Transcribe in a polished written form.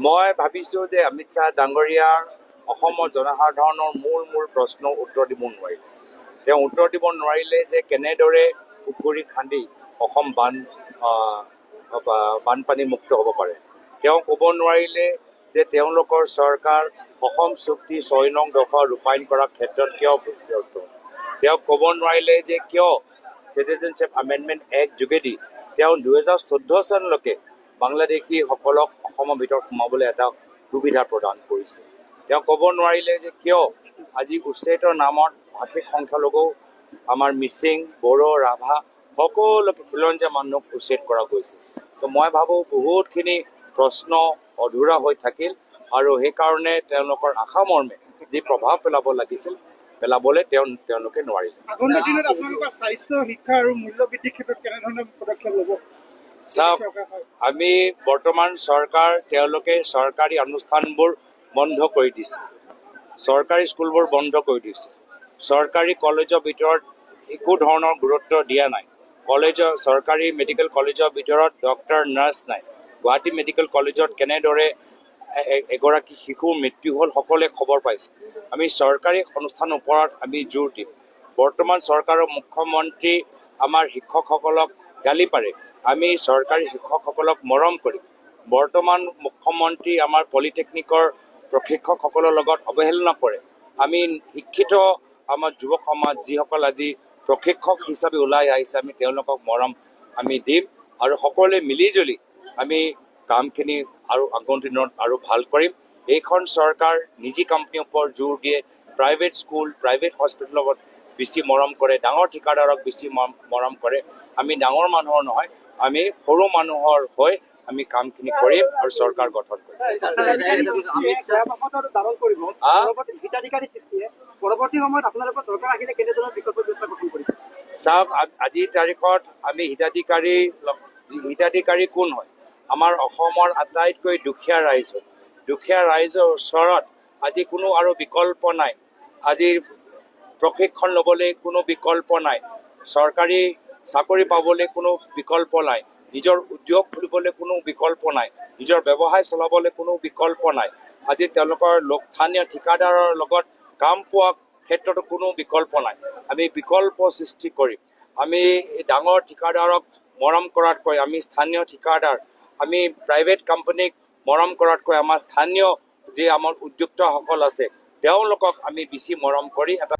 মই ভাবিছোঁ যে অমিত শ্বাহ ডাঙৰীয়াৰ অসমৰ জনসাধাৰণৰ মূল প্ৰশ্নৰ উত্তৰ দিব নোৱাৰিলে। তেওঁ উত্তৰ দিব নোৱাৰিলে যে কেনেদৰে পুখুৰী খান্দি অসম বানপানীমুক্ত হ'ব পাৰে। তেওঁ ক'ব নোৱাৰিলে যে তেওঁলোকৰ চৰকাৰ অসম চুক্তি ৬ নং দফা ৰূপায়ণ কৰাৰ ক্ষেত্ৰত কিয় ব্যৰ্থ। তেওঁ ক'ব নোৱাৰিলে যে কিয় চিটিজেনশ্বিপ এমেণ্ডমেণ্ট এক্ট যোগেদি তেওঁ 2014 চনলৈকে বাংলাদেশীসকলক অসমৰ ভিতৰত সোমাবলৈ এটা সুবিধা প্ৰদান কৰিছে। তেওঁ ক'ব নোৱাৰিলে যে কিয় আজি উচ্ছেদৰ নামত ভাষিক সংখ্যালঘু আমাৰ মিচিং, বড়ো, ৰাভা সকলোকে খিলঞ্জীয়া মানুহক উচ্ছেদ কৰা গৈছে। তো মই ভাবোঁ বহুতখিনি প্ৰশ্ন অধুৰা হৈ থাকিল আৰু সেইকাৰণে তেওঁলোকৰ আশা মৰ্মে যি প্ৰভাৱ পেলাব লাগিছিল পেলাবলৈ তেওঁলোকে নোৱাৰিলে। আগন্তুক দিনত আপোনালোকৰ স্বাস্থ্য, শিক্ষা আৰু মূল্য বৃদ্ধিৰ ক্ষেত্ৰত কেনেধৰণৰ পদক্ষেপ ল'ব? চাওক, আমি বৰ্তমান চৰকাৰ তেওঁলোকে চৰকাৰী অনুষ্ঠানবোৰ বন্ধ কৰি দিছে, চৰকাৰী স্কুলবোৰ বন্ধ কৰি দিছে, চৰকাৰী কলেজৰ ভিতৰত একো ধৰণৰ গুৰুত্ব দিয়া নাই। চৰকাৰী মেডিকেল কলেজৰ ভিতৰত ডক্টৰ, নাৰ্ছ নাই। গুৱাহাটী মেডিকেল কলেজত কেনেদৰে এগৰাকী শিশুৰ মৃত্যু হ'ল সকলোৱে খবৰ পাইছে। আমি চৰকাৰী অনুষ্ঠানৰ ওপৰত আমি জোৰ দিম। বৰ্তমান চৰকাৰৰ মুখ্যমন্ত্ৰী আমাৰ শিক্ষকসকলক গালি পাৰে, আমি চৰকাৰী শিক্ষকসকলক মৰম কৰিম। বৰ্তমান মুখ্যমন্ত্ৰী আমাৰ পলিটেকনিকৰ প্ৰশিক্ষকসকলৰ লগত অৱহেলনা কৰে। আমি শিক্ষিত আমাৰ যুৱ সমাজ যিসকল আজি প্ৰশিক্ষক হিচাপে ওলাই আহিছে, আমি তেওঁলোকক মৰম আমি দিম আৰু সকলোৱে মিলিজুলি আমি কামখিনি আৰু আগন্তুক দিনত আৰু ভাল কৰিম। এইখন চৰকাৰ নিজি কোম্পানীৰ ওপৰত জোৰ দিয়ে, প্ৰাইভেট স্কুল, প্ৰাইভেট হস্পিটেলৰ লগত বেছি মৰম কৰে, ডাঙৰ ঠিকাদাৰক বেছি মৰম কৰে। আমি ডাঙৰ মানুহৰ নহয়, আমি সৰু মানুহৰ হৈ আমি কামখিনি কৰিম আৰু চৰকাৰ গঠন কৰিম। চাওক, আজিৰ তাৰিখত আমি হিতাধিকাৰী কোন হয়? আমাৰ অসমৰ আটাইতকৈ দুখীয়া ৰাইজৰ ওচৰত আজি কোনো আৰু বিকল্প নাই। আজি প্ৰশিক্ষণ ল'বলৈ কোনো বিকল্প নাই, চৰকাৰী চাকৰি পাবলৈ কোনো বিকল্প নাই, নিজৰ উদ্যোগ খুলিবলৈ কোনো বিকল্প নাই, নিজৰ ব্যৱসায় চলাবলৈ কোনো বিকল্প নাই। আজি তেওঁলোকৰ স্থানীয় ঠিকাদাৰৰ লগত কাম পোৱা ক্ষেত্ৰতো কোনো বিকল্প নাই। আমি বিকল্প সৃষ্টি কৰিম। আমি ডাঙৰ ঠিকাদাৰক মৰম কৰাতকৈ আমি স্থানীয় ঠিকাদাৰ, আমি প্ৰাইভেট কোম্পানীক মৰম কৰাতকৈ আমাৰ স্থানীয় যি আমাৰ উদ্যোক্তাসকল আছে তেওঁলোকক আমি বেছি মৰম কৰি এটা